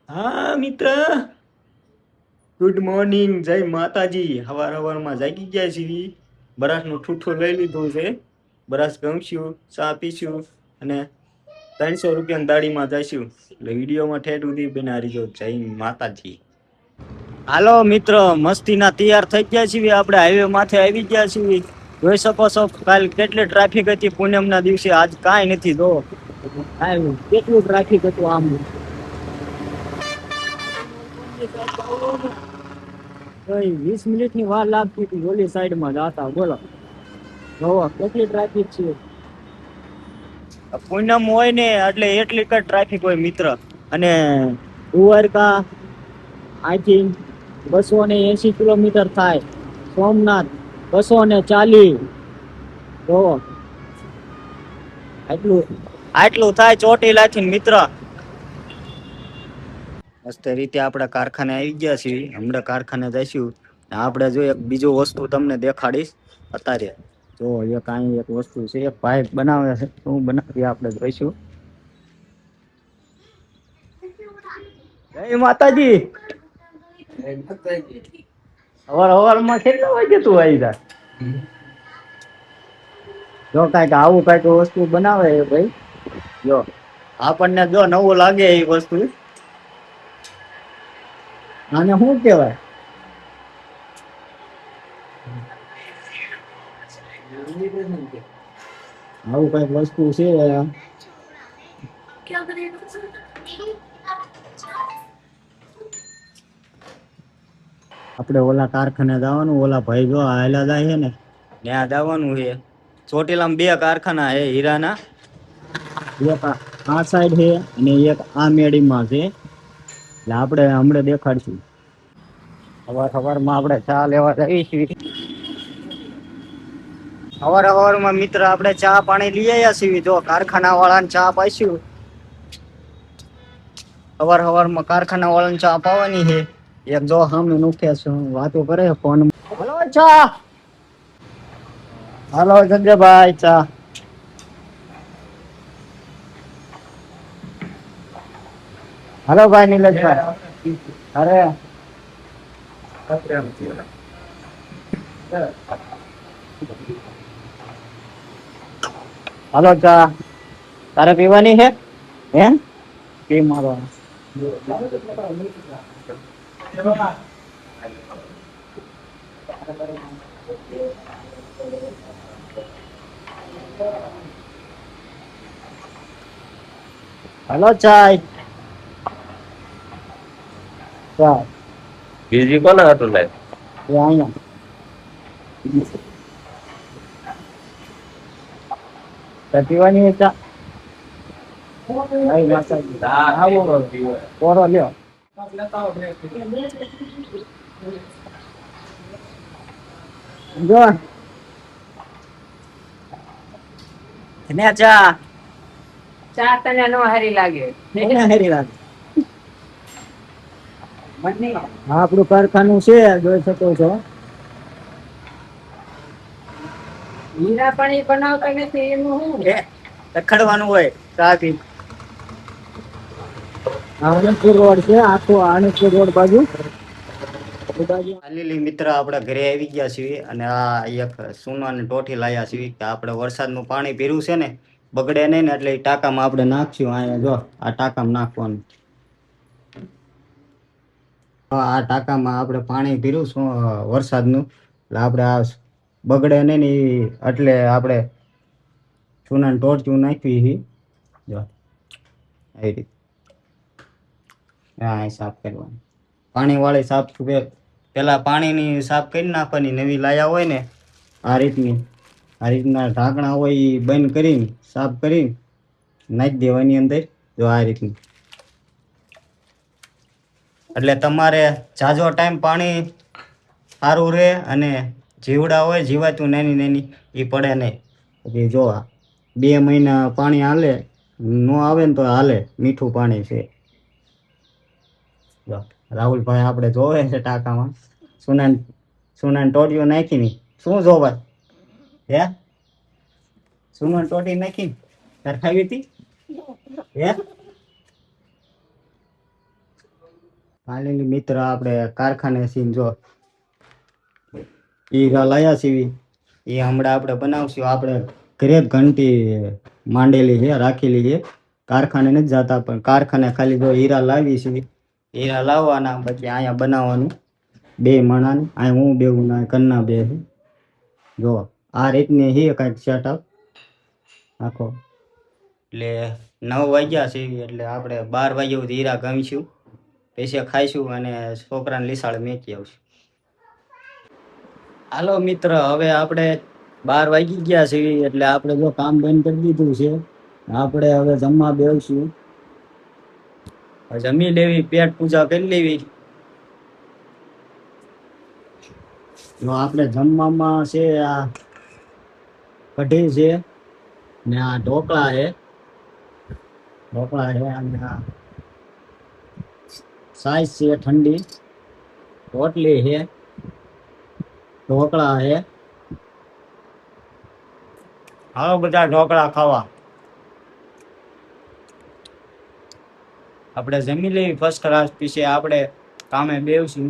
હા મિત્ર, good morning, જય માતાજી. હવાર હવારમાં જાગી ગયા છીએ. બરાસનું ઠૂઠું લઈ લીધું છે. બરાસ ગમશું, ચા પીશું અને 300 રૂપિયાની દાડીમાં જઈશું. એટલે વિડીયોમાં ઠેઠ સુધી બનાવી જો. જય માતાજી. હાલો મિત્ર, મસ્તીના તૈયાર થઈ ગયા છીએ. આપણે હાઈવે માથે આવી ગયા છીએ. જોઈ શકો છો કાલ કેટલી ટ્રાફિક હતી પૂનમના દિવસે. આજ કાંઈ નથી. જો કેટલું ટ્રાફિક હતું. આમ 20 મિનિટની વાર લાગતી હતી ઓલી સાઈડમાં જતા. બોલો, જોવો કેટલી ટ્રાફિક છે. પૂનમ હોય ને એટલે એટલી જ ટ્રાફિક હોય મિત્ર. અને દ્વારકા આથી 280 કિલોમીટર થાય. સોમનાથ 240. જોવો આટલું થાય ચોટીલાથી મિત્ર. મસ્ત રીતે આપણે કારખાને આવી ગયા છીએ. હમણાં કારખાને જઈશું. આપણે જો એક બીજું વસ્તુ તમને દેખાડીશ અત્યારે. જો એક વસ્તુ છે, એક પાઇપ બનાવે છે. શું બનાવીએ આપણે જોઈશું. જય માતાજી. હવાર કેટલા વાગે તું આવી જાય? જો કઈક આવું કઈક વસ્તુ બનાવે ભાઈ. જો આપણને જો નવું લાગે એ વસ્તુ. આને શું કેવાય? આવું કઈક વસ્તુ છે. આપણે ઓલા કારખાને જવાનું. ઓલા ભાઈ જો આયલા જાય છે ને, ત્યાં જવાનું છે. ચોટીલામાં 2 કારખાના છે હીરાના. એક આ સાઈડ છે અને એક આ મેડીમાં છે. એટલે આપણે હમણાં દેખાડશું. સવારમાં આપણે ચા લેવા જઈએ છીએ. સવારમાં મિત્ર આપણે ચા પાણી લઈ આવ્યા છીએ. જો કારખાના વાળાને ચા પાઈશું. સવારમાં કારખાના વાળાને ચા પાવાની છે. એક જો સામે નુખે છે, વાતો કરે ફોન. હલો ચા. હાલો સંજયભાઈ, ચા. હલો ભાઈ નિલેશભાઈ. અરે હાલો ચા. તારે પીવાની છે? હે પી મારો. હલો ચાય. ચા બીજી કોને હતું લાય? એ અહીંયા પીવાની છે ચા. પોરો લ્યો. જો ને ચા. ચા તને નો હારી લાગે. હારી લાગે. આપણું કારખાનું છે, જોઈ શકો છો. હીરા પાણી બનાવતા નથી એનું શું? રખડવાનું હોય ચા પી. આનંદપુર રોડ છે, આખો આનંદપુર રોડ બાજુ. લીલી મિત્ર આપણે ઘરે આવી ગયા છીએ અને આ એક સુનાની ટોઠી લાયા છીએ કે આપણે વરસાદનું પાણી પીરું છે ને, બગડે નહીં ને એટલે એ ટાંકામાં આપણે નાખશું. અહીંયા જો આ ટાંકામાં નાખવાનું. આ ટાંકામાં આપણે પાણી પીરું છું વરસાદનું, એટલે આપણે આ બગડે નહીં ને એટલે આપણે ચૂનાની ટોળચું નાખવી છે. જો આવી રીતે હા સાફ કરવાની. પાણીવાળી સાફ પેલા પાણીની સાફ કરી નાખવાની. નવી લાયા હોય ને આ રીતના ઢાંકણા હોય એ બંધ કરીને સાફ કરીને નાખી દેવાની અંદર. જો આ રીતની. એટલે તમારે ઝાઝો ટાઈમ પાણી સારું રહે અને જીવડા હોય જીવાતું નાની એ પડે નહીં. પછી જો 2 મહિના પાણી હાલે, ન આવે ને તો હાલે. મીઠું પાણી છે. રાહુલભાઈ આપણે જોવે છે ટાંકામાં સુનાન ટોટીઓ નાખીને. શું જોવા હે? સુનાન ટોટી નાખીને તાર ખાવી હતી હે? ફાઇનલી મિત્ર આપણે કારખાને સીન જો હીરા લાયા સીવી એ હમણાં આપણે બનાવશું. આપણે ઘરે જ ઘંટી માંડેલી છે, રાખેલી છે, કારખાને નથી જતા. પણ કારખાને ખાલી જો હીરા લાવી છે, હીરા લાવવાના પછી અહીંયા બનાવવાનું 2 મણાને. અહીંયા હું બેવું ના કન્ના બે છે. જો આ રીતની છે કાંઈક સેટઅપ આખો. એટલે 9 વાગ્યા છે એટલે આપણે 12 વાગ્યા સુધી હીરા ગમીશું, પછી ખાઈશું અને છોકરાને લીસાડે મેકી આવશું. હાલો મિત્ર, હવે આપણે 12 વાગી ગયા છે એટલે આપણે જો કામ બંધ કરી દીધું છે. આપણે હવે જમવા બેસશું. જમી લેવી, પેટ પૂજા કરી લેવી. જો આપણે જમવામાં છે આ કઢી છે ને આ ઢોકળા છે, અને આ સાઈઝ છે ઠંડી, રોટલી છે, ઢોકળા છે. હાલો બધા ઢોકળા ખાવા. આપણે જમી લેવી ફર્સ્ટ ક્લાસ, પછી આપણે કામે બેસશું.